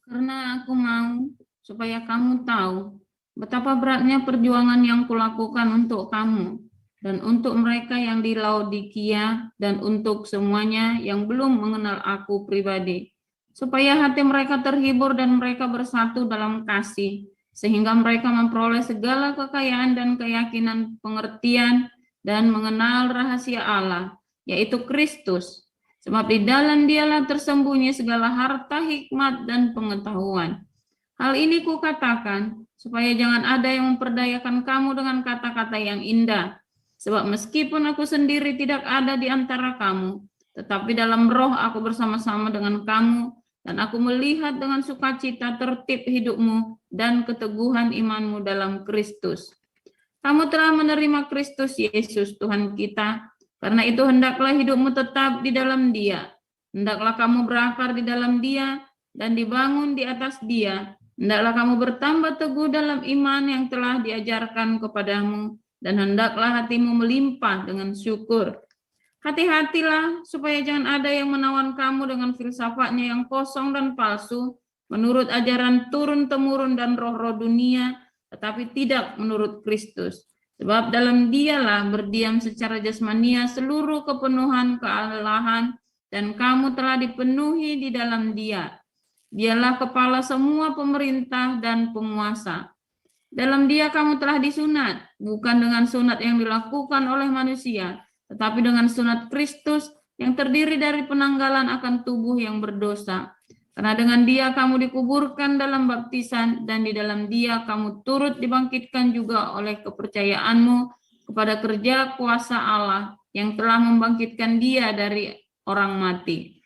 Karena aku mau supaya kamu tahu betapa beratnya perjuangan yang kulakukan untuk kamu dan untuk mereka yang di Laodikia dan untuk semuanya yang belum mengenal aku pribadi, supaya hati mereka terhibur dan mereka bersatu dalam kasih, sehingga mereka memperoleh segala kekayaan dan keyakinan pengertian dan mengenal rahasia Allah, yaitu Kristus. Sebab di dalam dialah tersembunyi segala harta hikmat dan pengetahuan. Hal ini kukatakan, supaya jangan ada yang memperdayakan kamu dengan kata-kata yang indah. Sebab meskipun aku sendiri tidak ada di antara kamu, tetapi dalam roh aku bersama-sama dengan kamu, dan aku melihat dengan sukacita tertib hidupmu dan keteguhan imanmu dalam Kristus. Kamu telah menerima Kristus Yesus Tuhan kita, karena itu hendaklah hidupmu tetap di dalam Dia. Hendaklah kamu berakar di dalam Dia dan dibangun di atas Dia. Hendaklah kamu bertambah teguh dalam iman yang telah diajarkan kepadamu, dan hendaklah hatimu melimpah dengan syukur. Hati-hatilah supaya jangan ada yang menawan kamu dengan filsafatnya yang kosong dan palsu, menurut ajaran turun-temurun dan roh-roh dunia, tetapi tidak menurut Kristus. Sebab dalam Dialah berdiam secara jasmania seluruh kepenuhan kealahan, dan kamu telah dipenuhi di dalam Dia. Dialah kepala semua pemerintah dan penguasa. Dalam Dia kamu telah disunat, bukan dengan sunat yang dilakukan oleh manusia, tetapi dengan sunat Kristus yang terdiri dari penanggalan akan tubuh yang berdosa. Karena dengan Dia kamu dikuburkan dalam baptisan, dan di dalam Dia kamu turut dibangkitkan juga oleh kepercayaanmu kepada kerja kuasa Allah yang telah membangkitkan Dia dari orang mati.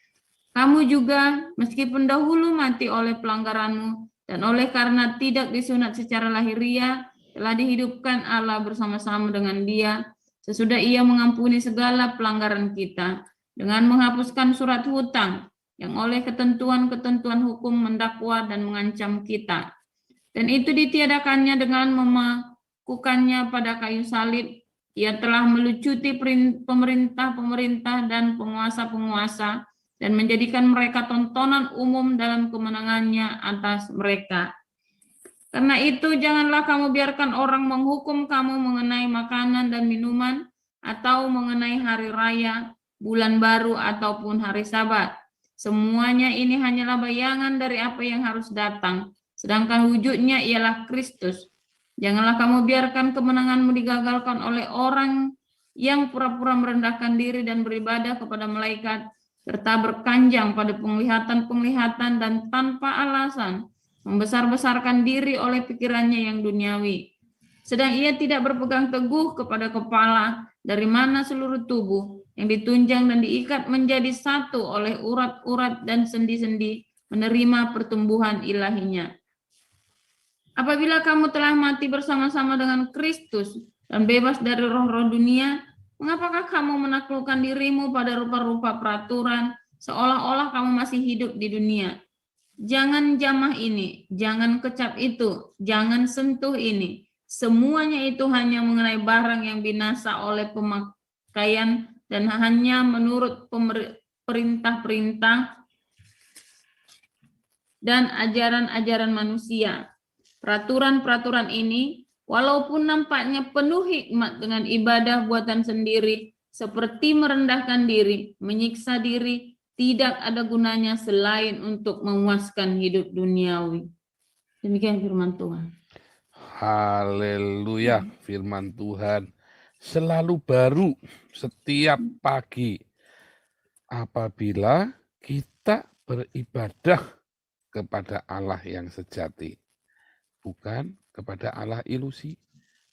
Kamu juga, meskipun dahulu mati oleh pelanggaranmu, dan oleh karena tidak disunat secara lahiriah, telah dihidupkan Allah bersama-sama dengan Dia, sesudah Ia mengampuni segala pelanggaran kita, dengan menghapuskan surat hutang, yang oleh ketentuan-ketentuan hukum mendakwa dan mengancam kita. Dan itu ditiadakannya dengan memakukannya pada kayu salib. Ia telah melucuti pemerintah-pemerintah dan penguasa-penguasa, dan menjadikan mereka tontonan umum dalam kemenangannya atas mereka. Karena itu janganlah kamu biarkan orang menghukum kamu mengenai makanan dan minuman, atau mengenai hari raya, bulan baru, ataupun hari Sabat. Semuanya ini hanyalah bayangan dari apa yang harus datang, sedangkan wujudnya ialah Kristus. Janganlah kamu biarkan kemenanganmu digagalkan oleh orang yang pura-pura merendahkan diri dan beribadah kepada malaikat, serta berkanjang pada penglihatan-penglihatan dan tanpa alasan, membesar-besarkan diri oleh pikirannya yang duniawi. Sedang ia tidak berpegang teguh kepada kepala, dari mana seluruh tubuh yang ditunjang dan diikat menjadi satu oleh urat-urat dan sendi-sendi menerima pertumbuhan ilahinya. Apabila kamu telah mati bersama-sama dengan Kristus dan bebas dari roh-roh dunia, mengapakah kamu menaklukkan dirimu pada rupa-rupa peraturan, seolah-olah kamu masih hidup di dunia? Jangan jamah ini, jangan kecap itu, jangan sentuh ini. Semuanya itu hanya mengenai barang yang binasa oleh pemakaian dan hanya menurut perintah-perintah dan ajaran-ajaran manusia. Peraturan-peraturan ini, walaupun nampaknya penuh hikmat dengan ibadah buatan sendiri, seperti merendahkan diri, menyiksa diri, tidak ada gunanya selain untuk memuaskan hidup duniawi. Demikian firman Tuhan. Haleluya, firman Tuhan selalu baru setiap pagi apabila kita beribadah kepada Allah yang sejati, bukan kepada Allah ilusi.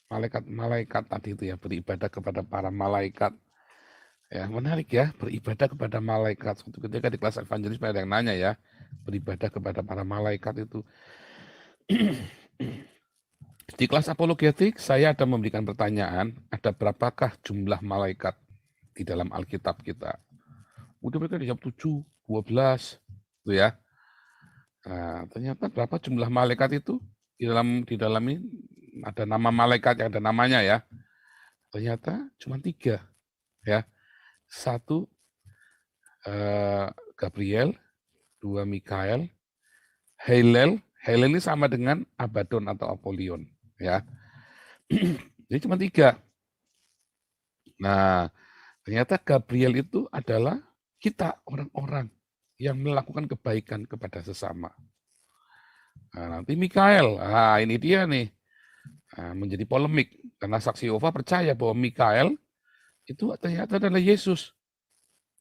Malaikat-malaikat tadi itu ya, beribadah kepada para malaikat. Ya, menarik ya, beribadah kepada malaikat. Suatu ketika di kelas evangelis ada yang nanya ya, beribadah kepada para malaikat itu. Di kelas apologetik, saya ada memberikan pertanyaan, ada berapakah jumlah malaikat di dalam Alkitab kita? Udah mereka dijawab 7, 12, itu ya. Nah, ternyata berapa jumlah malaikat itu? Di dalam ini ada nama malaikat yang ada namanya ya. Ternyata cuma 3 ya. 1 Gabriel, 2 Mikael, Hallel ini sama dengan Abaddon atau Apollyon, ya. Jadi cuma 3. Nah, ternyata Gabriel itu adalah kita, orang-orang yang melakukan kebaikan kepada sesama. Nah, nanti Mikael, ini dia nih, menjadi polemik karena saksi Yehova percaya bahwa Mikael itu ternyata adalah Yesus.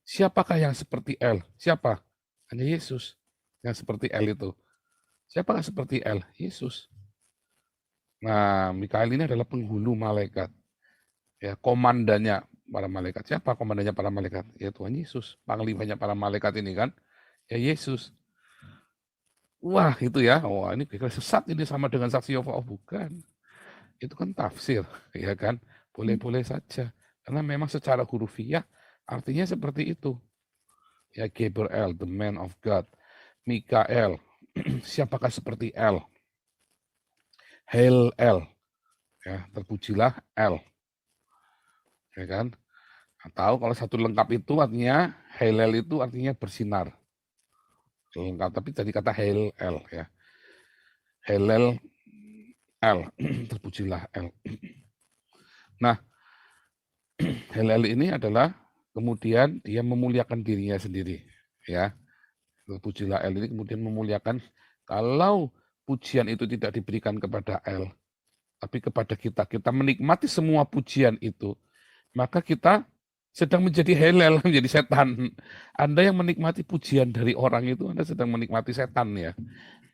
Siapakah yang seperti El? Siapa? Hanya Yesus yang seperti El itu. Siapakah seperti El? Yesus. Nah, Mikael ini adalah penghulu malaikat. Ya, komandannya para malaikat. Siapa komandannya para malaikat? Ya Tuhan Yesus. Panglimanya para malaikat ini kan? Ya Yesus. Wah, itu ya. Wah, ini kira sesat ini sama dengan saksi Yehova. Oh, bukan. Itu kan tafsir, ya kan? Boleh-boleh saja. Karena memang secara hurufiah artinya seperti itu. Ya, Gabriel, the man of God. Mikael, siapakah seperti El? Hail El, ya, terpujilah El, ya kan? Atau kalau satu lengkap itu artinya Hail itu artinya bersinar. Lengkap, tapi tadi kata Hail El, ya. Hail El, terpujilah El. Nah, Hail ini adalah kemudian dia memuliakan dirinya sendiri, ya. Terpujilah El ini kemudian memuliakan. Kalau pujian itu tidak diberikan kepada El, tapi kepada kita menikmati semua pujian itu, maka kita sedang menjadi helel, menjadi setan. Anda yang menikmati pujian dari orang itu, Anda sedang menikmati setan ya.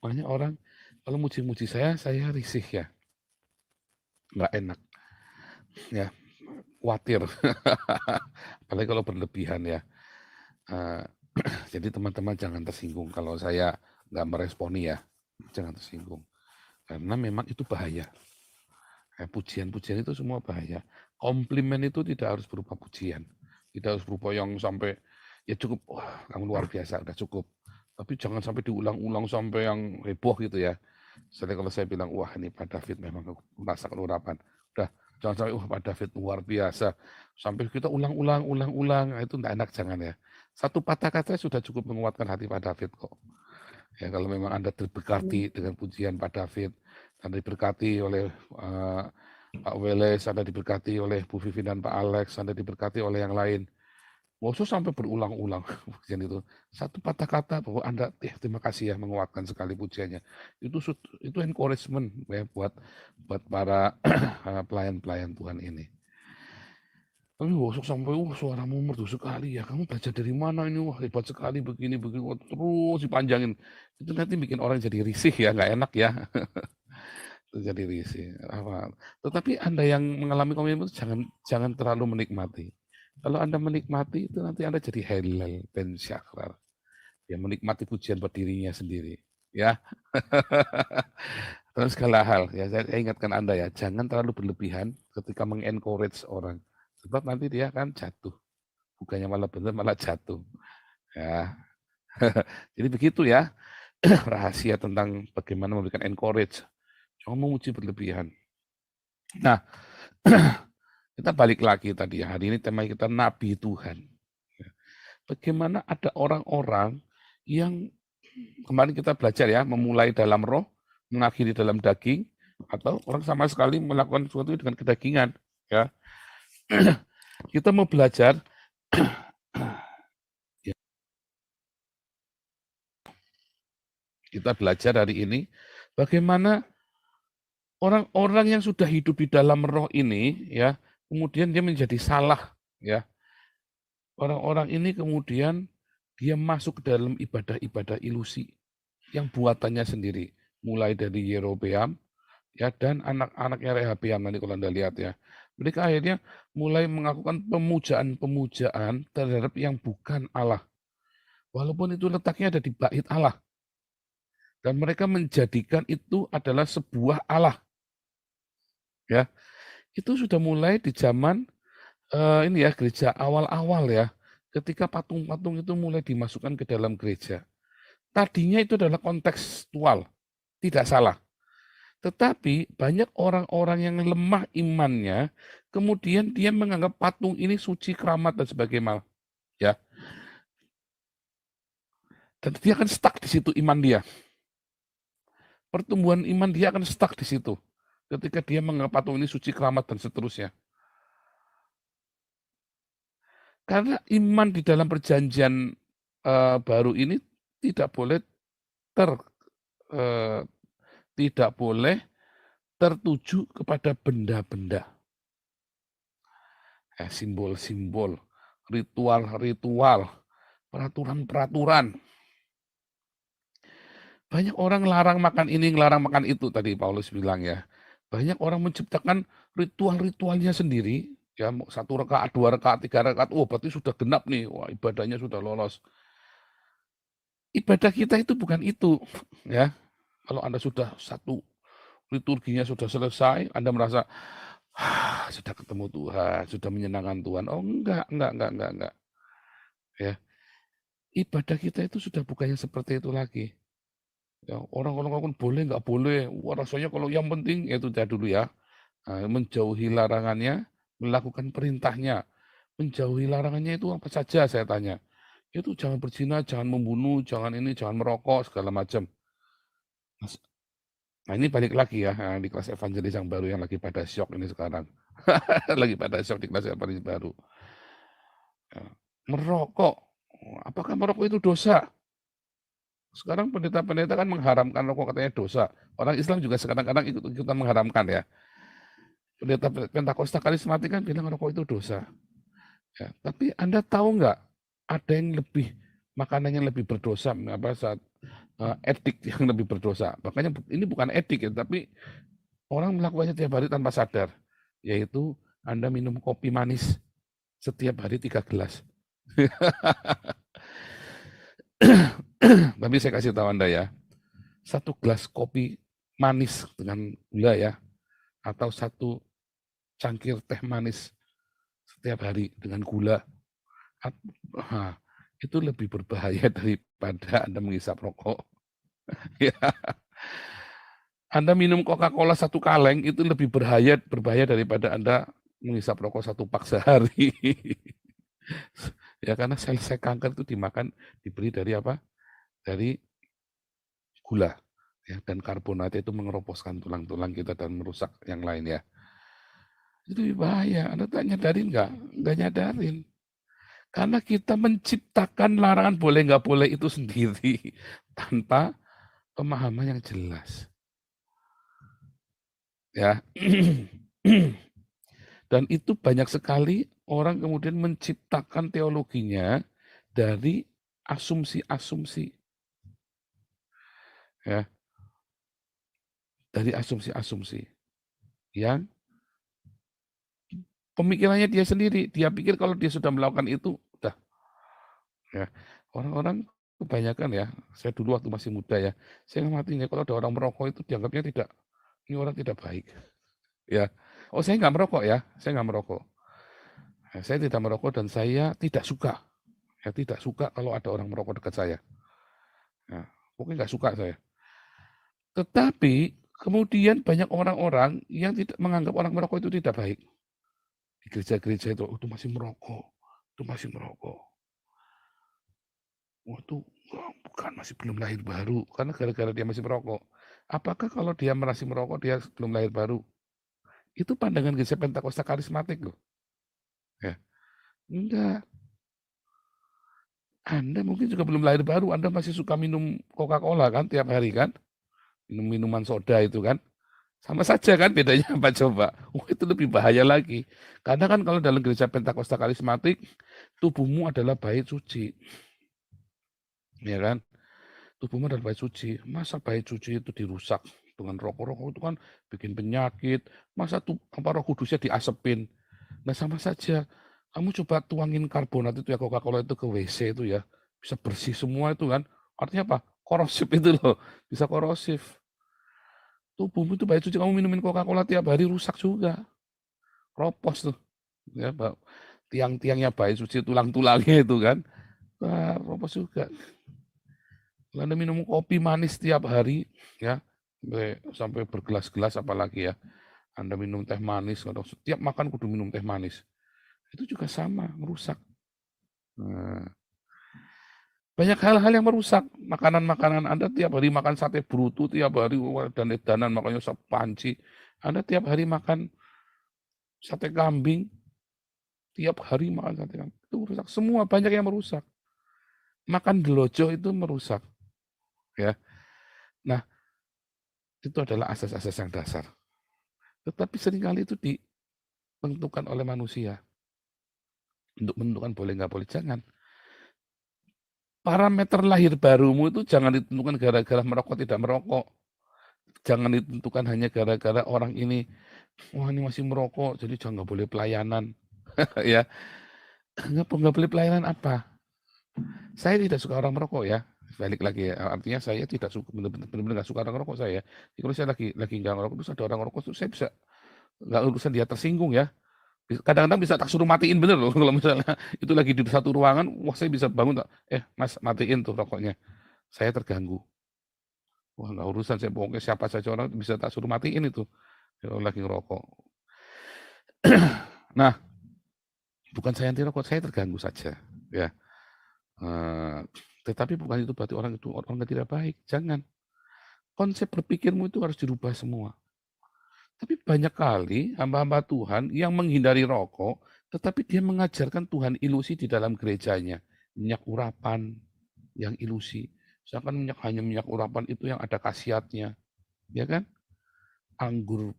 Makanya orang kalau muji-muji saya risih ya. Nggak enak. Ya, khawatir. Apalagi kalau berlebihan ya. Jadi teman-teman jangan tersinggung kalau saya nggak meresponi ya. Jangan tersinggung. Karena memang itu bahaya. Pujian-pujian itu semua bahaya. Komplimen itu tidak harus berupa pujian. Tidak harus berupa yang sampai, ya cukup, wah kamu luar biasa, udah cukup. Tapi jangan sampai diulang-ulang sampai yang heboh gitu ya. Misalnya kalau saya bilang, wah ini Pak David memang merasakan urapan. Udah, jangan sampai, wah Pak David luar biasa. Sampai kita ulang-ulang, itu enggak enak, jangan ya. Satu patah kata sudah cukup menguatkan hati Pak David kok. Ya kalau memang Anda diberkati dengan pujian Pak David, Anda diberkati oleh Pak Weles, Anda diberkati oleh Bu Vivi dan Pak Alex, Anda diberkati oleh yang lain. Nggak usah sampai berulang-ulang pujian itu. Satu patah kata bahwa Anda, terima kasih ya menguatkan sekali pujiannya. Itu encouragement ya buat para pelayan-pelayan Tuhan ini. Tapi gosok sampai, suaramu merdu sekali ya. Kamu belajar dari mana ini? Wah hebat sekali begini. Terus dipanjangin. Itu nanti bikin orang jadi risih ya, nggak enak ya. Jadi risih. Tetapi Anda yang mengalami komitmen itu jangan terlalu menikmati. Kalau Anda menikmati itu nanti Anda jadi halal ben syakrar. Ya menikmati pujian buat dirinya sendiri. Ya. Terus segala hal ya saya ingatkan Anda ya, jangan terlalu berlebihan ketika mengencourage orang. Sebab nanti dia akan jatuh. Bukannya malah benar, malah jatuh. Ya. Jadi begitu ya rahasia tentang bagaimana memberikan encourage. Jangan memuji berlebihan. Nah, kita balik lagi tadi ya. Hari ini tema kita Nabi Tuhan. Bagaimana ada orang-orang yang kemarin kita belajar ya, memulai dalam roh, mengakhiri dalam daging, atau orang sama sekali melakukan sesuatu dengan kedagingan. Ya. Kita mau belajar hari ini bagaimana orang-orang yang sudah hidup di dalam roh ini ya, kemudian dia menjadi salah ya. Orang-orang ini kemudian dia masuk ke dalam ibadah-ibadah ilusi yang buatannya sendiri, mulai dari Yerobeam ya dan anak-anaknya Rehabeam nanti kalau Anda lihat ya. Mereka akhirnya mulai melakukan pemujaan terhadap yang bukan Allah. Walaupun itu letaknya ada di bait Allah. Dan mereka menjadikan itu adalah sebuah Allah. Ya. Itu sudah mulai di zaman ini ya gereja awal-awal ya. Ketika patung-patung itu mulai dimasukkan ke dalam gereja. Tadinya itu adalah kontekstual, tidak salah. Tetapi banyak orang-orang yang lemah imannya, kemudian dia menganggap patung ini suci, keramat dan sebagainya. Ya. Dan dia akan stuck di situ iman dia. pertumbuhan iman dia akan stuck di situ. Ketika dia menganggap patung ini suci, keramat, dan seterusnya. Karena iman di dalam perjanjian baru ini tidak boleh eh, tidak boleh tertuju kepada benda-benda, simbol-simbol, ritual-ritual, peraturan-peraturan. Banyak orang larang makan ini, larang makan itu, tadi Paulus bilang ya. Banyak orang menciptakan ritual-ritualnya sendiri, ya 1 rakaat, 2 rakaat, 3 rakaat, oh berarti sudah genap nih, wah ibadahnya sudah lolos. Ibadah kita itu bukan itu, ya. Kalau Anda sudah satu liturginya sudah selesai, Anda merasa sudah ketemu Tuhan, sudah menyenangkan Tuhan. Oh enggak. Ya, ibadah kita itu sudah bukannya seperti itu lagi. Ya, orang-orang kan boleh nggak boleh. Wah, rasanya kalau yang penting itu dulu ya. Menjauhi larangannya, melakukan perintahnya. Menjauhi larangannya itu apa saja saya tanya. Itu jangan berzina, jangan membunuh, jangan ini, jangan merokok, segala macam. Nah ini balik lagi ya, di kelas evangelis yang baru yang lagi pada syok ini sekarang. Lagi pada syok di kelas evangelis baru. Ya, merokok, apakah merokok itu dosa? Sekarang pendeta-pendeta kan mengharamkan rokok, katanya dosa. Orang Islam juga kadang-kadang ikut-ikutan mengharamkan ya. Pendeta Pentakosta karismatik kan bilang rokok itu dosa. Ya, tapi Anda tahu nggak ada yang lebih makanan yang lebih berdosa saat etik yang lebih berdosa. Makanya ini bukan etik ya, tapi orang melakukannya tiap hari tanpa sadar, yaitu Anda minum kopi manis setiap hari 3 gelas. Tapi saya kasih tahu Anda ya, 1 gelas kopi manis dengan gula ya, atau 1 cangkir teh manis setiap hari dengan gula, itu lebih berbahaya daripada Anda menghisap rokok. Ya. Anda minum Coca-Cola 1 kaleng itu lebih berbahaya daripada Anda menghisap rokok 1 pak sehari. Ya karena sel-sel kanker itu diberi dari apa? Dari gula. Ya, dan karbonat itu mengeroposkan tulang-tulang kita dan merusak yang lain ya. Itu bahaya. Anda tak nyadarin nggak? Nggak nyadarin. Karena kita menciptakan larangan boleh nggak boleh itu sendiri tanpa pemahaman yang jelas. Ya. Dan itu banyak sekali orang kemudian menciptakan teologinya dari asumsi-asumsi. Ya. Dari asumsi-asumsi yang pemikirannya dia sendiri. Dia pikir kalau dia sudah melakukan itu, udah. Ya. Orang-orang kebanyakan ya, saya dulu waktu masih muda ya, saya ngamatinya kalau ada orang merokok itu dianggapnya tidak, ini orang tidak baik. Ya. Oh saya nggak merokok ya, saya nggak merokok. Ya, saya tidak merokok dan saya tidak suka. Ya, tidak suka kalau ada orang merokok dekat saya. Ya, pokoknya nggak suka saya. Tetapi kemudian banyak orang-orang yang tidak menganggap orang merokok itu tidak baik. Di gereja-gereja itu masih merokok, itu masih merokok. Itu bukan, masih belum lahir baru, karena gara-gara dia masih merokok. Apakah kalau dia masih merokok dia belum lahir baru? Itu pandangan gereja Pentakosta karismatik loh. Ya. Enggak. Anda mungkin juga belum lahir baru, Anda masih suka minum Coca-Cola kan tiap hari kan? Minum minuman soda itu kan? Sama saja kan, bedanya apa coba? Itu lebih bahaya lagi. Karena kan kalau dalam gereja Pentakosta karismatik, tubuhmu adalah bait suci. Ya kan? Tubuhmu adalah bait suci. Masa bait suci itu dirusak dengan rokok-rokok itu kan bikin penyakit. Masa roh kudusnya diasepin. Nah sama saja. Kamu coba tuangin karbonat itu ya, Coca-Cola itu ke WC itu ya. Bisa bersih semua itu kan. Artinya apa? Korosif itu loh. Bisa korosif. Tubuhmu itu bait suci, kamu minumin Coca-Cola tiap hari rusak juga. Ropos tuh. Ya, tiang-tiangnya bait suci, tulang-tulangnya itu kan. Wah, ropos juga. Anda minum kopi manis tiap hari, ya, sampai bergelas-gelas apalagi ya. Anda minum teh manis, atau setiap makan kudu minum teh manis. Itu juga sama, merusak. Nah, Banyak hal-hal yang merusak. Makanan-makanan Anda tiap hari makan sate brutu, tiap hari dan edanan makanya sepanci. Anda tiap hari makan sate kambing, tiap hari makan sate kambing. Itu merusak. Semua banyak yang merusak. Makan delojo itu merusak. Ya. Nah, itu adalah asas-asas yang dasar. Tetapi seringkali itu ditentukan oleh manusia. Untuk menentukan boleh nggak boleh, jangan. Parameter lahir barumu itu jangan ditentukan gara-gara merokok tidak merokok. Jangan ditentukan hanya gara-gara orang ini, wah ini masih merokok, jadi jangan nggak boleh pelayanan. Ya, nggak boleh pelayanan apa? Saya tidak suka orang merokok ya. Balik lagi ya, artinya saya tidak suka, benar-benar nggak suka orang merokok saya. Jadi kalau saya lagi nggak ngerokok, terus ada orang merokok, terus saya bisa nggak urusan dia tersinggung ya. Kadang-kadang bisa tak suruh matiin bener loh kalau misalnya itu lagi di satu ruangan, wah saya bisa bangun tak, mas matiin tuh rokoknya. Saya terganggu. Wah nggak urusan, saya pokoknya siapa saja orang bisa tak suruh matiin itu kalau lagi ngerokok. Nah, bukan saya anti rokok, saya terganggu saja, ya. Tetapi bukan itu berarti orang yang tidak baik. Jangan. Konsep berpikirmu itu harus dirubah semua. Tapi banyak kali hamba-hamba Tuhan yang menghindari rokok, tetapi dia mengajarkan Tuhan ilusi di dalam gerejanya. Minyak urapan yang ilusi. Misalkan hanya minyak urapan itu yang ada khasiatnya. Ya kan? Anggur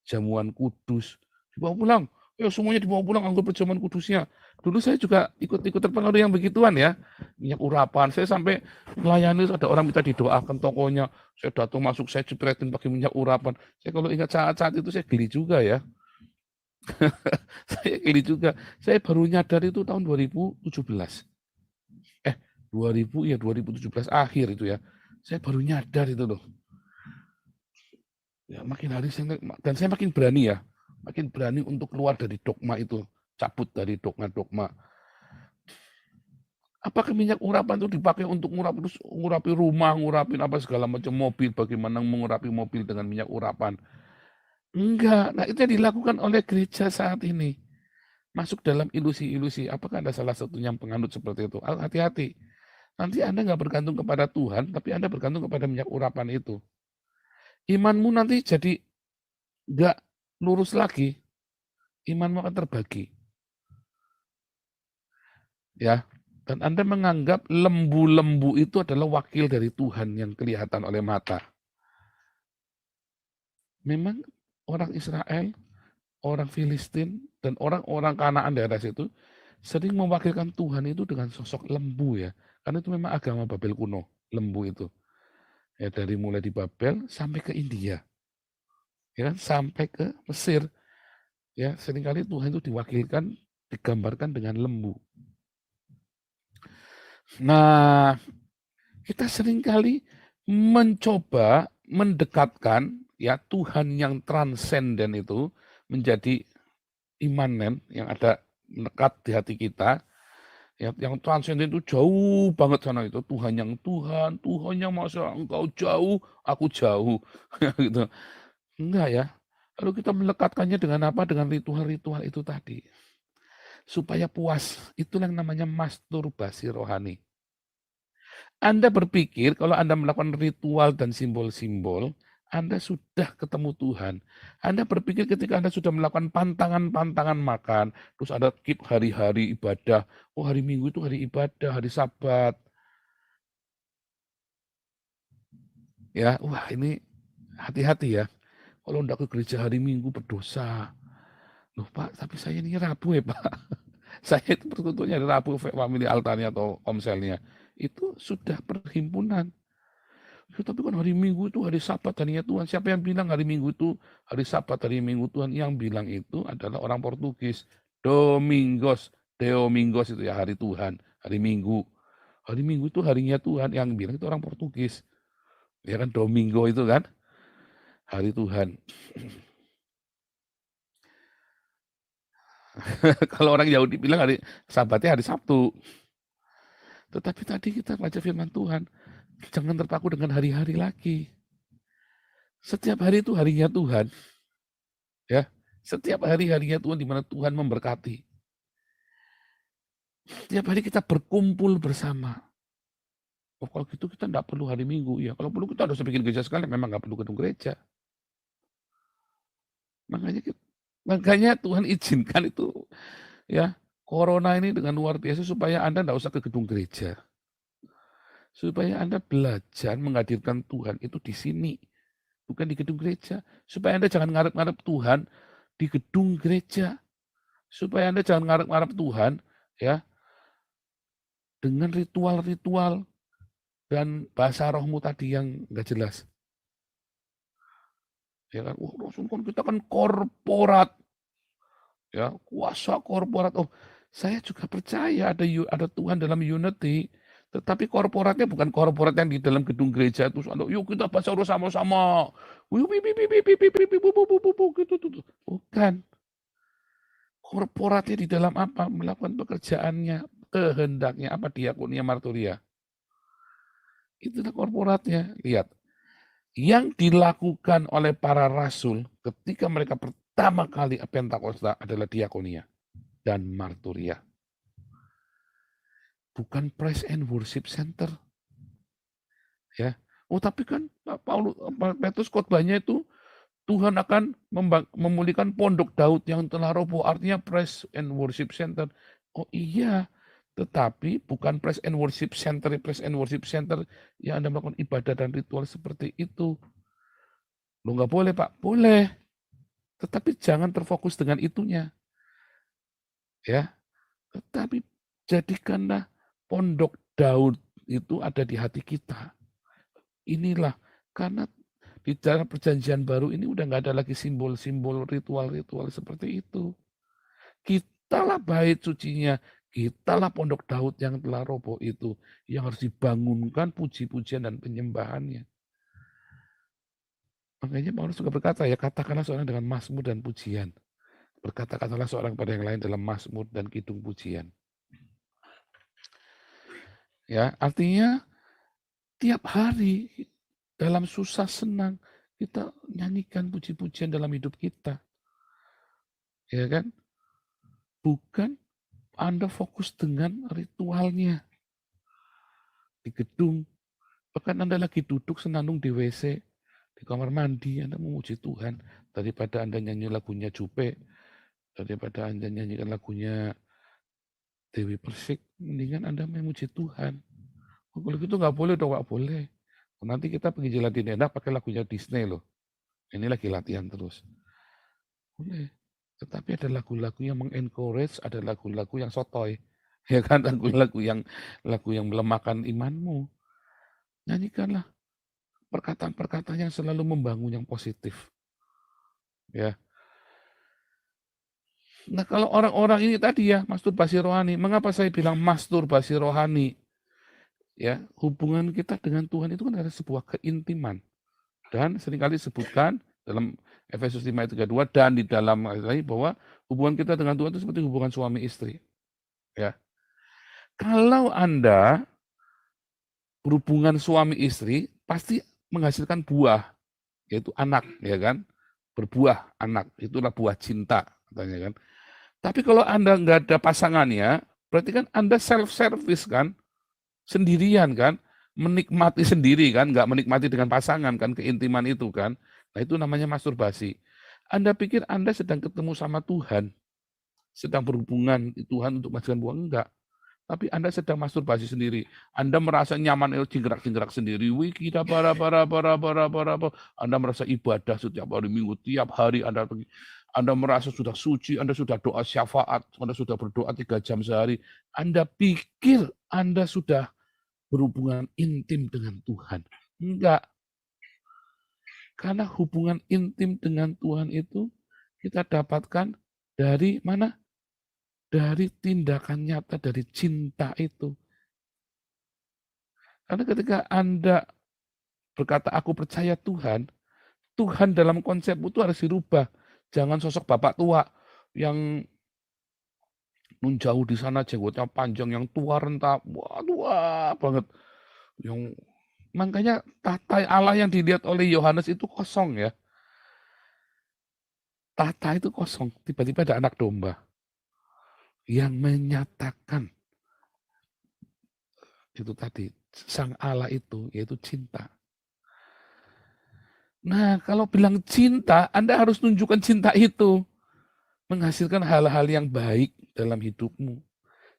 jamuan kudus. Dibawa pulang. Ya semuanya dibawa pulang anggur perjamuan kudusnya. Dulu saya juga ikut terpengaruh yang begituan ya. Minyak urapan. Saya sampai melayani ada orang minta didoakan tokonya. Saya datang masuk, saya jepretin pakai minyak urapan. Saya kalau ingat saat-saat itu saya geli juga ya. Saya geli juga. Saya baru nyadar itu tahun 2017. 2017 akhir itu ya. Saya baru nyadar itu loh. Ya, makin hari dan saya makin berani ya. Makin berani untuk keluar dari dogma itu, cabut dari dogma-dogma. Apakah minyak urapan itu dipakai untuk ngurapi rumah, ngurapin apa segala macam mobil, bagaimana mengurapi mobil dengan minyak urapan? Enggak. Nah, itu yang dilakukan oleh gereja saat ini. Masuk dalam ilusi-ilusi. Apakah Anda salah satunya yang penganut seperti itu? Hati-hati. Nanti Anda nggak bergantung kepada Tuhan, tapi Anda bergantung kepada minyak urapan itu. Imanmu nanti jadi nggak lurus lagi. Imanmu akan terbagi. Ya, dan Anda menganggap lembu-lembu itu adalah wakil dari Tuhan yang kelihatan oleh mata. Memang orang Israel, orang Filistin, dan orang-orang Kanaan daerah situ sering mewakilkan Tuhan itu dengan sosok lembu ya. Karena itu memang agama Babel kuno, lembu itu. Ya, dari mulai di Babel sampai ke India. Ya kan, sampai ke Mesir. Ya, seringkali Tuhan itu diwakilkan, digambarkan dengan lembu. Nah, kita seringkali mencoba mendekatkan ya Tuhan yang transenden itu menjadi imanen yang ada melekat di hati kita. Ya, yang transenden itu jauh banget sana itu Tuhan yang masa engkau jauh, aku jauh, gitu. Enggak ya. Lalu kita melekatkannya dengan apa? Dengan ritual-ritual itu tadi. Supaya puas. Itulah yang namanya masturbasi rohani. Anda berpikir kalau Anda melakukan ritual dan simbol-simbol, Anda sudah ketemu Tuhan. Anda berpikir ketika Anda sudah melakukan pantangan-pantangan makan, terus Anda keep hari-hari ibadah. Oh, hari Minggu itu hari ibadah, hari Sabat. Ya, wah ini hati-hati ya. Kalau Anda ke gereja hari Minggu berdosa. Loh Pak, tapi saya ini Rabu ya Pak. Saya itu persekutuannya hari Rabu, family altarnya atau komselnya. Itu sudah perhimpunan. Ya, tapi kan hari Minggu itu hari Sabat harinya Tuhan. Siapa yang bilang hari Minggu itu hari Sabat, hari Minggu Tuhan? Yang bilang itu adalah orang Portugis. Domingos, Deomingos itu ya hari Tuhan, hari Minggu. Hari Minggu itu harinya Tuhan. Yang bilang itu orang Portugis. Ya kan Domingo itu kan hari Tuhan. Kalau orang Yahudi bilang hari Sabatnya hari Sabtu. Tetapi tadi kita baca firman Tuhan, jangan terpaku dengan hari-hari lagi. Setiap hari itu harinya Tuhan. Ya, setiap hari-harinya Tuhan di mana Tuhan memberkati. Setiap hari kita berkumpul bersama. Oh, kalau gitu kita nggak perlu hari Minggu. Ya, kalau perlu kita harus bikin gereja sekali. Memang nggak perlu gedung gereja. Makanya Tuhan izinkan itu, ya, corona ini dengan luar biasa supaya Anda nggak usah ke gedung gereja. Supaya Anda belajar menghadirkan Tuhan itu di sini, bukan di gedung gereja. Supaya Anda jangan ngarep-ngarep Tuhan di gedung gereja. Supaya Anda jangan ngarep-ngarep Tuhan, ya, dengan ritual-ritual dan bahasa rohmu tadi yang nggak jelas. Ya kan, Rasul kan kita kan korporat, ya, kuasa korporat. Oh, saya juga percaya ada Tuhan dalam unity, tetapi korporatnya bukan korporat yang di dalam gedung gereja itu. Yuk kita baca sama-sama. Gitu. Bukan. Korporatnya di dalam apa? Melakukan pekerjaannya, kehendaknya apa, diakonia marturia. Itulah korporatnya. Lihat, yang dilakukan oleh para rasul ketika mereka pertama kali Pentakosta adalah diakonia dan marturia. Bukan praise and worship center. Ya. Oh, tapi kan Petrus khotbahnya itu Tuhan akan memulihkan pondok Daud yang telah roboh, artinya praise and worship center. Oh iya, tetapi bukan praise and worship center yang Anda melakukan ibadah dan ritual seperti itu. Lo nggak boleh, Pak. Boleh. Tetapi jangan terfokus dengan itunya. Ya. Tetapi jadikanlah pondok Daud itu ada di hati kita. Inilah, karena di dalam perjanjian baru ini udah nggak ada lagi simbol-simbol ritual-ritual seperti itu. Kitalah bait sucinya, kitalah pondok Daud yang telah roboh itu, yang harus dibangunkan puji-pujian dan penyembahannya. Makanya Paulus juga berkata, ya katakanlah seorang dengan mazmur dan pujian. Berkata-katalah seorang pada yang lain dalam mazmur dan kidung pujian. Ya, artinya tiap hari dalam susah senang kita nyanyikan puji-pujian dalam hidup kita. Ya kan? Bukan Anda fokus dengan ritualnya. Di gedung, bahkan Anda lagi duduk senandung di WC, di kamar mandi, Anda memuji Tuhan. Daripada Anda nyanyi lagunya Jupe, daripada Anda nyanyikan lagunya Dewi Persik, mendingan Anda memuji Tuhan. Oh, kalau gitu nggak boleh dong, nggak boleh. Nanti kita pergi jalan di Nenda pakai lagunya Disney loh. Ini lagi latihan terus. Boleh. Tetapi ada lagu-lagu yang mengencourage, ada lagu-lagu yang sotoy. Ya kan, lagu yang melemahkan imanmu. Nyanyikanlah perkataan-perkataan yang selalu membangun yang positif. Ya. Nah, kalau orang-orang ini tadi ya, masturbasi rohani, mengapa saya bilang masturbasi rohani? Ya, hubungan kita dengan Tuhan itu kan ada sebuah keintiman. Dan seringkali disebutkan dalam Efesus 5 ayat 32 dan di dalam lagi bahwa hubungan kita dengan Tuhan itu seperti hubungan suami istri. Ya. Kalau Anda berhubungan suami istri pasti menghasilkan buah, yaitu anak, ya kan? Berbuah anak, itulah buah cinta katanya kan. Tapi kalau Anda nggak ada pasangannya, berarti kan Anda self-service kan, sendirian kan, menikmati sendiri kan, nggak menikmati dengan pasangan kan, keintiman itu kan. Nah itu namanya masturbasi. Anda pikir Anda sedang ketemu sama Tuhan, sedang berhubungan Tuhan untuk menghasilkan buah, enggak. Tapi Anda sedang masturbasi sendiri. Anda merasa nyaman, jingkrak-jingkrak sendiri. Wih, kita para. Anda merasa ibadah setiap hari Minggu, tiap hari Anda merasa sudah suci, Anda sudah doa syafaat, Anda sudah berdoa 3 jam sehari. Anda pikir Anda sudah berhubungan intim dengan Tuhan. Enggak. Karena hubungan intim dengan Tuhan itu kita dapatkan dari mana? Dari tindakan nyata, dari cinta itu. Karena ketika Anda berkata, aku percaya Tuhan, Tuhan dalam konsep itu harus dirubah. Jangan sosok bapak tua yang nun jauh di sana, jenggotnya panjang, yang tua renta, wah tua banget. Yang makanya tata Allah yang dilihat oleh Yohanes itu kosong ya. Tata itu kosong, tiba-tiba ada anak domba yang menyatakan itu tadi, Sang Allah itu, yaitu cinta. Nah, kalau bilang cinta, Anda harus tunjukkan cinta itu. Menghasilkan hal-hal yang baik dalam hidupmu.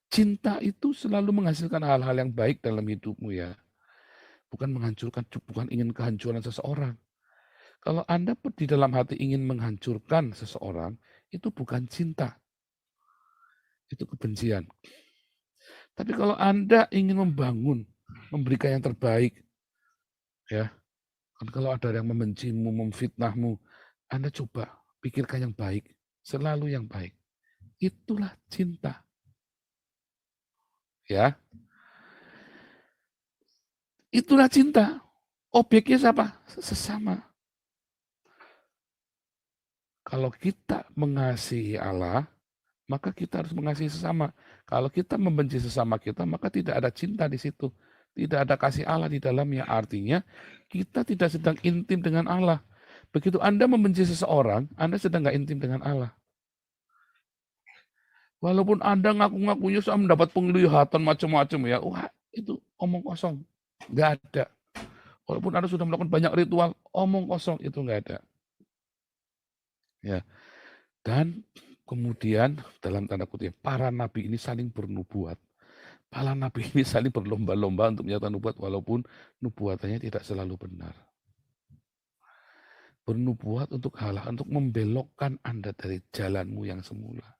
Cinta itu selalu menghasilkan hal-hal yang baik dalam hidupmu ya. Bukan menghancurkan, bukan ingin kehancuran seseorang. Kalau Anda di dalam hati ingin menghancurkan seseorang, itu bukan cinta. Itu kebencian. Tapi kalau Anda ingin membangun, memberikan yang terbaik, ya, kan kalau ada yang membencimu, memfitnahmu, Anda coba pikirkan yang baik, selalu yang baik. Itulah cinta. Ya. Itulah cinta. Objeknya siapa? Sesama. Kalau kita mengasihi Allah, maka kita harus mengasihi sesama. Kalau kita membenci sesama kita, maka tidak ada cinta di situ. Tidak ada kasih Allah di dalamnya. Artinya, kita tidak sedang intim dengan Allah. Begitu Anda membenci seseorang, Anda sedang nggak intim dengan Allah. Walaupun Anda ngaku-ngakunya sudah mendapat penglihatan macam-macam ya, wah itu omong kosong. Nggak ada. Walaupun Anda sudah melakukan banyak ritual, omong kosong itu nggak ada. Ya. Dan kemudian dalam tanda kutip, para nabi ini saling bernubuat. Para nabi ini saling berlomba-lomba untuk menyatakan nubuat walaupun nubuatannya tidak selalu benar. Bernubuat untuk hal-hal untuk membelokkan Anda dari jalanmu yang semula.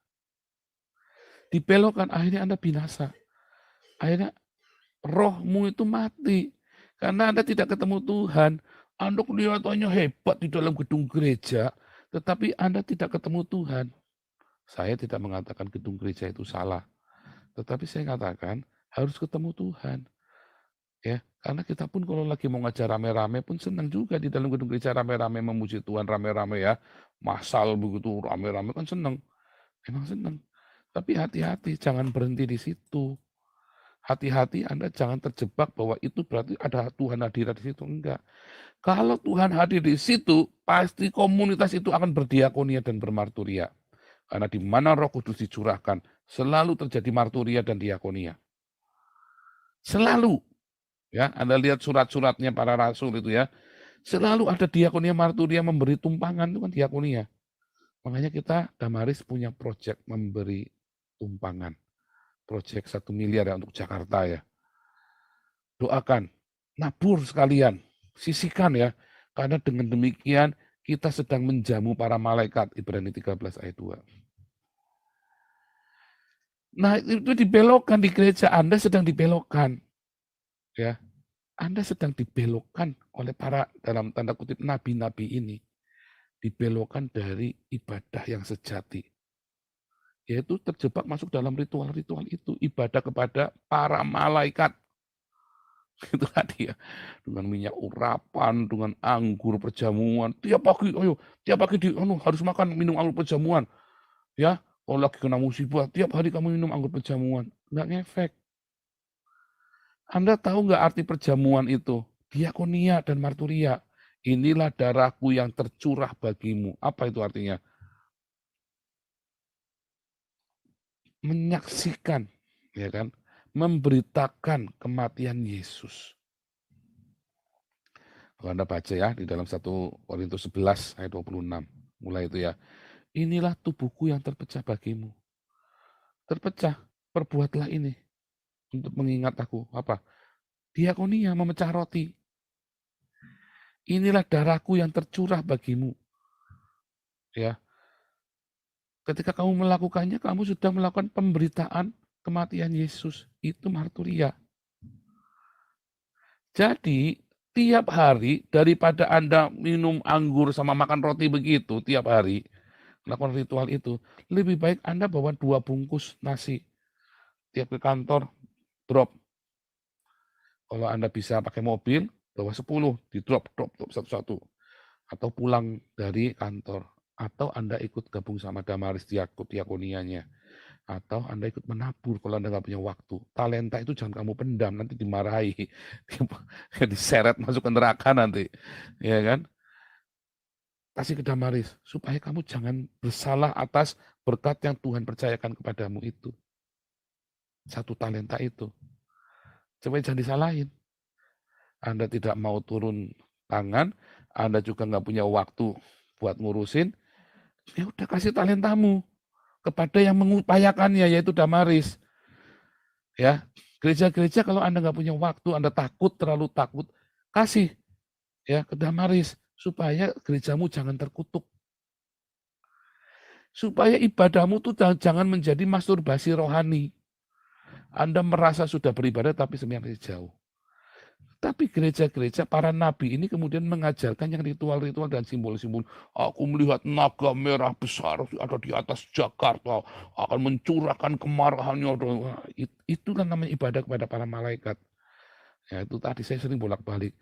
Dibelokkan, akhirnya Anda binasa. Akhirnya rohmu itu mati. Karena Anda tidak ketemu Tuhan. Anda kelihatannya hebat di dalam gedung gereja, tetapi Anda tidak ketemu Tuhan. Saya tidak mengatakan gedung gereja itu salah. Tetapi saya katakan harus ketemu Tuhan. Ya, karena kita pun kalau lagi mau ngajar rame-rame pun senang juga di dalam gedung gereja rame-rame memuji Tuhan rame-rame ya. Masal begitu rame-rame kan senang. Memang senang. Tapi hati-hati jangan berhenti di situ. Hati-hati Anda jangan terjebak bahwa itu berarti ada Tuhan hadir di situ. Enggak. Kalau Tuhan hadir di situ, pasti komunitas itu akan berdiakonia dan bermarturia. Karena di mana Roh Kudus dicurahkan, selalu terjadi marturia dan diakonia. Selalu. Ya, Anda lihat surat-suratnya para rasul itu ya. Selalu ada diakonia marturia memberi tumpangan itu kan diakonia. Makanya kita Damaris punya proyek memberi tumpangan. Proyek 1 miliar ya untuk Jakarta ya. Doakan, nabur sekalian, sisihkan ya. Karena dengan demikian kita sedang menjamu para malaikat, Ibrani 13 ayat 2. Nah itu dibelokkan di gereja, Anda sedang dibelokkan. Ya, Anda sedang dibelokkan oleh para dalam tanda kutip nabi-nabi ini. Dibelokkan dari ibadah yang sejati. Yaitu terjebak masuk dalam ritual-ritual itu. Ibadah kepada para malaikat. Itu tadi ya. Dengan minyak urapan, dengan anggur perjamuan. Tiap pagi, ayo, tiap pagi harus makan, minum anggur perjamuan. Ya, kalau lagi kena musibah, tiap hari kamu minum anggur perjamuan. Nggak ngefek. Anda tahu nggak arti perjamuan itu? Diakonia dan marturia. Inilah darahku yang tercurah bagimu. Apa itu artinya? Menyaksikan, ya kan? Memberitakan kematian Yesus. Kalau Anda baca ya di dalam 1 Korintus 11 ayat 26. Mulai itu ya. Inilah tubuhku yang terpecah bagimu. Terpecah, perbuatlah ini untuk mengingat aku. Apa? Diakonia, memecah roti. Inilah darahku yang tercurah bagimu. Ya. Ketika kamu melakukannya, kamu sudah melakukan pemberitaan kematian Yesus. Itu marturia. Jadi, tiap hari daripada Anda minum anggur sama makan roti begitu tiap hari, melakukan ritual itu, lebih baik Anda bawa 2 bungkus nasi. Tiap ke kantor, drop. Kalau Anda bisa pakai mobil, bawa 10, di drop satu-satu. Atau pulang dari kantor. Atau Anda ikut gabung sama Damaris diakonianya. Atau Anda ikut menabur kalau Anda nggak punya waktu. Talenta itu jangan kamu pendam, nanti dimarahi. Diseret masuk ke neraka nanti. Ya kan? Kasih ke Damaris, supaya kamu jangan bersalah atas berkat yang Tuhan percayakan kepadamu itu. 1 talenta itu. Supaya jangan disalahin. Anda tidak mau turun tangan, Anda juga nggak punya waktu buat ngurusin, ya udah kasih talentamu kepada yang mengupayakannya, yaitu Damaris. Ya, gereja-gereja kalau Anda nggak punya waktu, Anda takut, terlalu takut, kasih ya ke Damaris supaya gerejamu jangan terkutuk. Supaya ibadahmu tuh jangan menjadi masturbasi rohani. Anda merasa sudah beribadah tapi sebenarnya jauh. Tapi gereja-gereja para nabi ini kemudian mengajarkan yang ritual-ritual dan simbol-simbol. Aku melihat naga merah besar ada di atas Jakarta, akan mencurahkan kemarahannya. Itu kan namanya ibadah kepada para malaikat. Ya, itu tadi saya sering bolak-balik.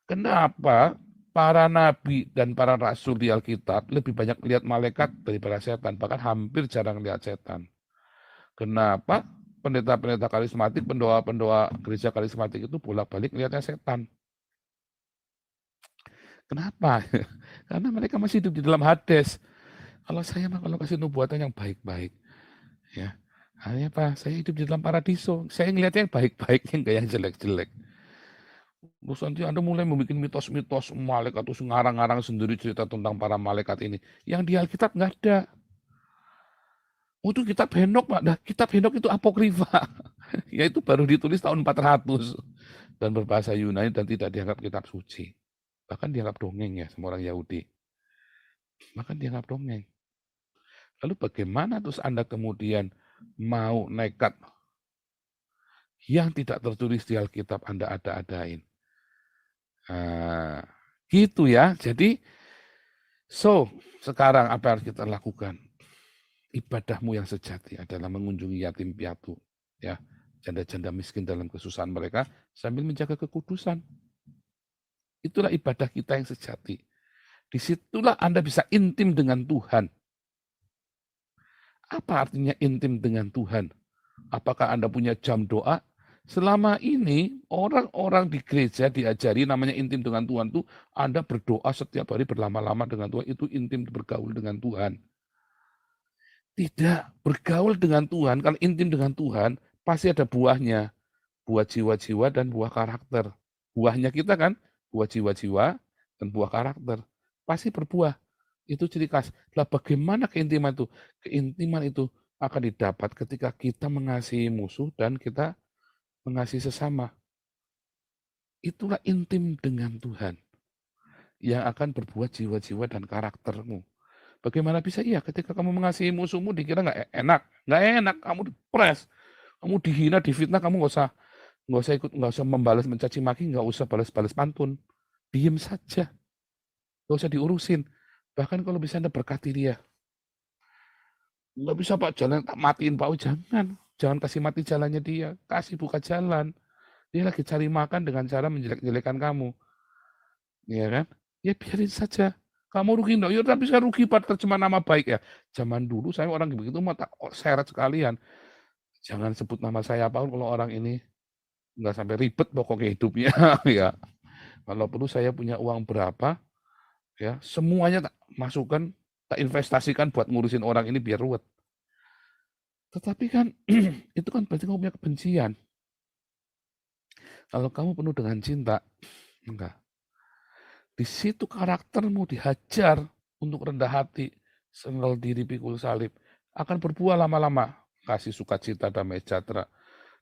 Kenapa para nabi dan para rasul di Alkitab lebih banyak lihat malaikat daripada setan, bahkan hampir jarang lihat setan. Kenapa pendeta-pendeta karismatik, pendoa-pendoa gereja karismatik itu bolak-balik lihatnya setan? Kenapa? Karena mereka masih hidup di dalam Hades. Kalau saya mah kalau kasih nubuatan yang baik-baik, ya, hanya apa? Saya hidup di dalam paradiso. Saya ngelihatnya yang baik-baik, enggak yang jelek-jelek. Terus nanti Anda mulai membuat mitos-mitos malaikat, terus ngarang-ngarang sendiri cerita tentang para malaikat ini. Yang di Alkitab nggak ada. Oh, itu kitab Henok, Pak. Nah, kitab Henok itu apokrifa. Ya itu baru ditulis tahun 400 dan berbahasa Yunani dan tidak dianggap kitab suci. Bahkan dianggap dongeng ya sama orang Yahudi. Bahkan dianggap dongeng. Lalu bagaimana terus Anda kemudian mau nekat yang tidak tertulis di Alkitab Anda ada-adain? Nah, gitu ya. Jadi, sekarang apa yang harus kita lakukan? Ibadahmu yang sejati adalah mengunjungi yatim piatu, ya, janda-janda miskin dalam kesusahan mereka sambil menjaga kekudusan. Itulah ibadah kita yang sejati. Disitulah Anda bisa intim dengan Tuhan. Apa artinya intim dengan Tuhan? Apakah Anda punya jam doa? Selama ini orang-orang di gereja diajari namanya intim dengan Tuhan itu Anda berdoa setiap hari berlama-lama dengan Tuhan, itu intim bergaul dengan Tuhan. Tidak, bergaul dengan Tuhan, kalau intim dengan Tuhan pasti ada buahnya. Buah jiwa-jiwa dan buah karakter. Buahnya kita kan, buah jiwa-jiwa dan buah karakter. Pasti berbuah. Itu ciri khas. Lah bagaimana keintiman itu? Keintiman itu akan didapat ketika kita mengasihi musuh dan kita mengasihi sesama. Itulah intim dengan Tuhan yang akan berbuah jiwa-jiwa dan karaktermu. Bagaimana bisa? Iya, ketika kamu mengasihi musuhmu dikira nggak enak. Nggak enak, kamu dipres. Kamu dihina, difitnah, kamu nggak usah membalas mencaci maki, nggak usah balas-balas pantun. Diem saja. Nggak usah diurusin. Bahkan kalau bisa Anda berkati dia. Nggak bisa Pak, jalan tak matiin Pak. Oh, jangan. Jangan kasih mati jalannya dia. Kasih buka jalan. Dia lagi cari makan dengan cara menjelek-jelekan kamu. Ya kan? Ya biarin saja. Kamu rugi enggak? Ya tapi saya rugi Pak, tercemar nama baik ya. Zaman dulu saya orang begitu mau tak seret sekalian. Jangan sebut nama saya apa kalau orang ini nggak sampai ribet pokoknya hidupnya ya. Kalau perlu saya punya uang berapa, ya semuanya tak masukkan, tak investasikan buat ngurusin orang ini biar ruwet. Tetapi kan itu kan berarti kamu punya kebencian. Kalau kamu penuh dengan cinta, enggak. Di situ karaktermu dihajar untuk rendah hati, senggal diri, pikul salib, akan berbuah lama-lama. Kasih sukacita, damai sejahtera.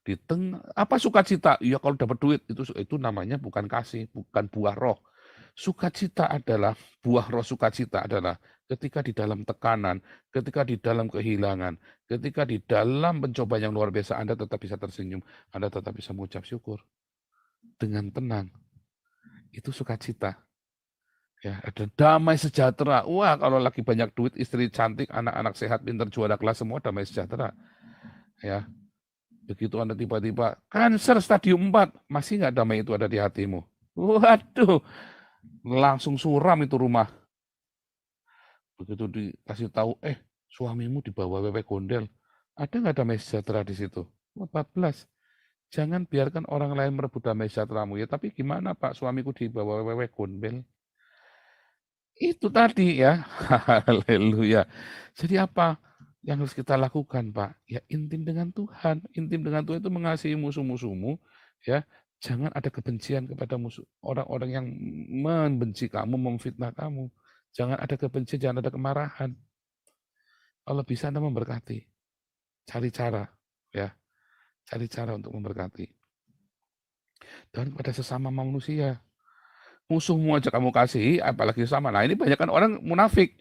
Di tengah apa sukacita? Ya kalau dapat duit itu namanya bukan kasih, bukan buah roh. Sukacita adalah buah roh sukacita adalah ketika di dalam tekanan, ketika di dalam kehilangan, ketika di dalam pencobaan yang luar biasa Anda tetap bisa tersenyum, Anda tetap bisa mengucap syukur dengan tenang. Itu sukacita. Ya, ada damai sejahtera. Wah, kalau lagi banyak duit, istri cantik, anak-anak sehat, pintar, juara kelas semua damai sejahtera. Ya. Begitu Anda tiba-tiba kanker stadium 4, masih nggak damai itu ada di hatimu? Waduh, langsung suram itu rumah. Begitu dikasih tahu, suamimu dibawa wewe gondel, ada nggak damai sejahtera di situ? 14. Jangan biarkan orang lain merebut damai sejahteramu ya. Tapi gimana Pak, suamiku dibawa wewe gondel? Itu tadi ya. Haleluya. Jadi apa yang harus kita lakukan, Pak? Ya intim dengan Tuhan. Intim dengan Tuhan itu mengasihi musuh-musuhmu, ya. Jangan ada kebencian kepada musuh, orang-orang yang membenci kamu, memfitnah kamu. Jangan ada kebencian, jangan ada kemarahan. Kalau bisa Anda memberkati, cari cara, ya, cari cara untuk memberkati. Dan kepada sesama manusia, musuhmu aja kamu kasihi, apalagi sama. Nah ini banyak kan orang munafik.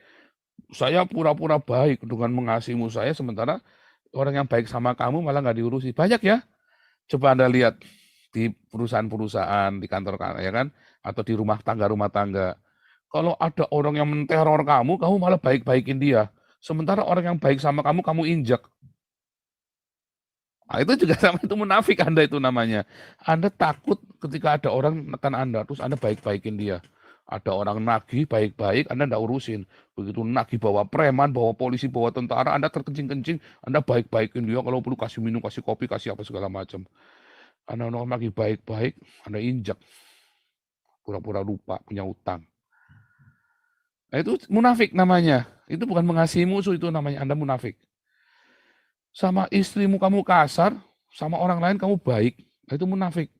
Saya pura-pura baik dengan mengasihi musuh saya, sementara orang yang baik sama kamu malah nggak diurusi. Banyak ya. Coba Anda lihat di perusahaan-perusahaan, di kantor ya kan, atau di rumah tangga. Kalau ada orang yang menteror kamu, kamu malah baik-baikin dia. Sementara orang yang baik sama kamu, kamu injak. Nah, itu juga sama, itu munafik Anda itu namanya. Anda takut ketika ada orang menekan Anda, terus Anda baik-baikin dia. Ada orang nagih baik-baik, Anda enggak urusin. Begitu nagih bawa preman, bawa polisi, bawa tentara, Anda terkencing-kencing, Anda baik-baikin dia, kalau perlu kasih minum, kasih kopi, kasih apa segala macam. Anda orang lagi baik-baik, Anda injak. Pura-pura lupa, punya utang. Nah, itu munafik namanya. Itu bukan mengasihi musuh, itu namanya Anda munafik. Sama istrimu kamu kasar, sama orang lain kamu baik, nah itu munafik.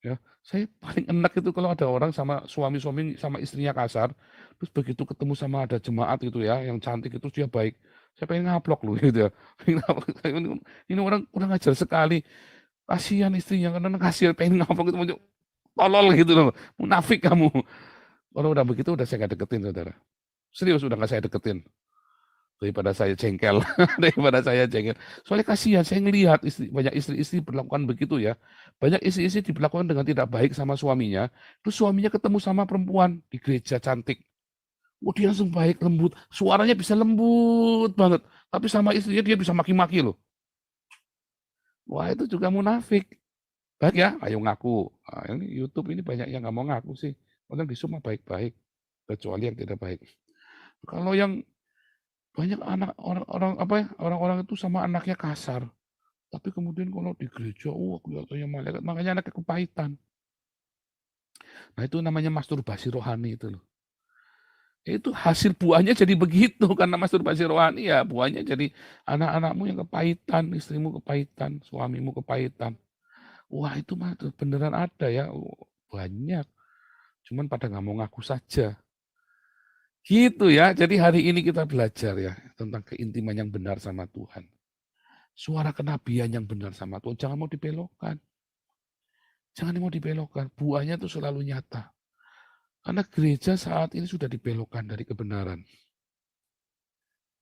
Ya, saya paling enak itu kalau ada orang sama suami-suami sama istrinya kasar, terus begitu ketemu sama ada jemaat gitu ya, yang cantik itu dia baik. Saya pengen ngaplok loh gitu ya. Ini orang kurang ajar sekali. Kasihan istrinya karena kasihan pengen ngaplok itu tolol gitu loh. Munafik kamu. Kalau udah begitu udah saya gak deketin, saudara. Serius udah gak saya deketin. Daripada saya jengkel, Soalnya kasihan, saya ngelihat banyak istri-istri berlakukan begitu ya. Banyak istri-istri diperlakukan dengan tidak baik sama suaminya, terus suaminya ketemu sama perempuan di gereja cantik. Oh, dia langsung baik, lembut, suaranya bisa lembut banget, tapi sama istrinya dia bisa maki-maki loh. Wah, itu juga munafik. Baik ya, ayo ngaku. Nah, ini YouTube ini banyak yang nggak mau ngaku sih. Orang di semua baik-baik, kecuali yang tidak baik. Kalau yang banyak anak orang-orang itu sama anaknya kasar, tapi kemudian kalau di gereja, kelihatannya malaikat, makanya anaknya kepahitan. Nah itu namanya masturbasi rohani itu loh. Itu hasil buahnya jadi begitu, karena masturbasi rohani ya buahnya jadi anak-anakmu yang kepahitan, istrimu kepahitan, suamimu kepahitan. Wah itu mah beneran ada ya, banyak. Cuman pada nggak mau ngaku saja. Gitu ya, jadi hari ini kita belajar ya tentang keintiman yang benar sama Tuhan. Suara kenabian yang benar sama Tuhan, jangan mau dibelokkan. Jangan mau dibelokkan, buahnya itu selalu nyata. Karena gereja saat ini sudah dibelokkan dari kebenaran.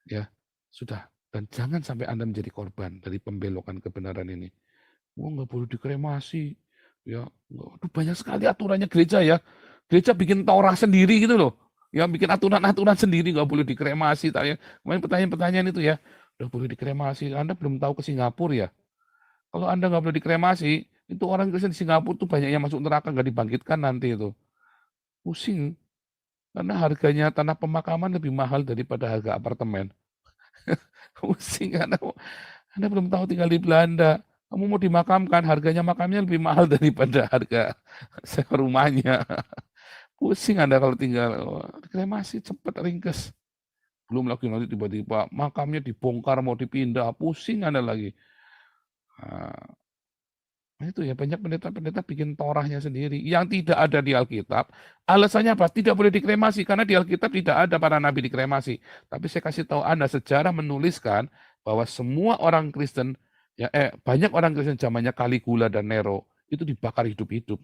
Ya, sudah. Dan jangan sampai Anda menjadi korban dari pembelokan kebenaran ini. Nggak boleh dikremasi. Ya, banyak sekali aturannya gereja ya. Gereja bikin Torah sendiri gitu loh. Ya, bikin aturan-aturan sendiri, nggak boleh dikremasi. Kemarin pertanyaan-pertanyaan itu ya, udah boleh dikremasi. Anda belum tahu ke Singapura ya. Kalau Anda nggak boleh dikremasi, itu orang Kristen di Singapura tuh banyak yang masuk neraka, nggak dibangkitkan nanti itu. Pusing. Karena harganya tanah pemakaman lebih mahal daripada harga apartemen. Pusing, Anda belum tahu tinggal di Belanda. Kamu mau dimakamkan, harganya makamnya lebih mahal daripada harga sewa rumahnya. Pusing Anda kalau tinggal, dikremasi cepat ringkes. Belum lagi nanti tiba-tiba makamnya dibongkar, mau dipindah, pusing Anda lagi. Nah itu ya, banyak pendeta-pendeta bikin Torahnya sendiri yang tidak ada di Alkitab. Alasannya apa? Tidak boleh dikremasi karena di Alkitab tidak ada para nabi dikremasi. Tapi saya kasih tahu Anda, sejarah menuliskan bahwa semua orang Kristen, ya banyak orang Kristen zamannya Caligula dan Nero itu dibakar hidup-hidup.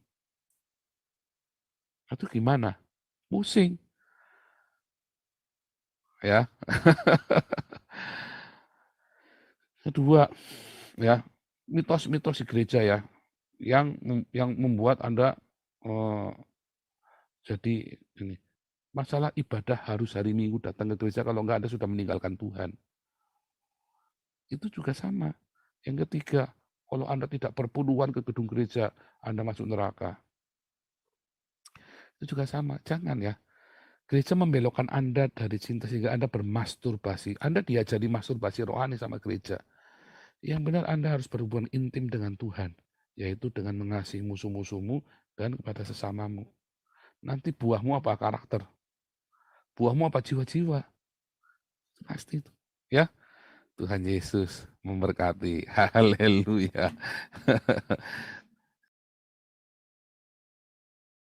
Itu gimana? Pusing. Ya. Kedua, ya, mitos-mitos di gereja ya yang membuat Anda jadi ini, masalah ibadah harus hari Minggu datang ke gereja, kalau enggak Anda sudah meninggalkan Tuhan. Itu juga sama. Yang ketiga, kalau Anda tidak perpuluhan ke gedung gereja, Anda masuk neraka. Itu juga sama, jangan ya. Gereja membelokkan Anda dari cinta sehingga Anda bermasturbasi. Anda diajari masturbasi rohani sama gereja. Yang benar Anda harus berhubungan intim dengan Tuhan, yaitu dengan mengasihi musuh-musuhmu dan kepada sesamamu. Nanti buahmu apa? Karakter. Buahmu apa? Jiwa-jiwa. Pasti itu. Ya, Tuhan Yesus memberkati. Haleluya.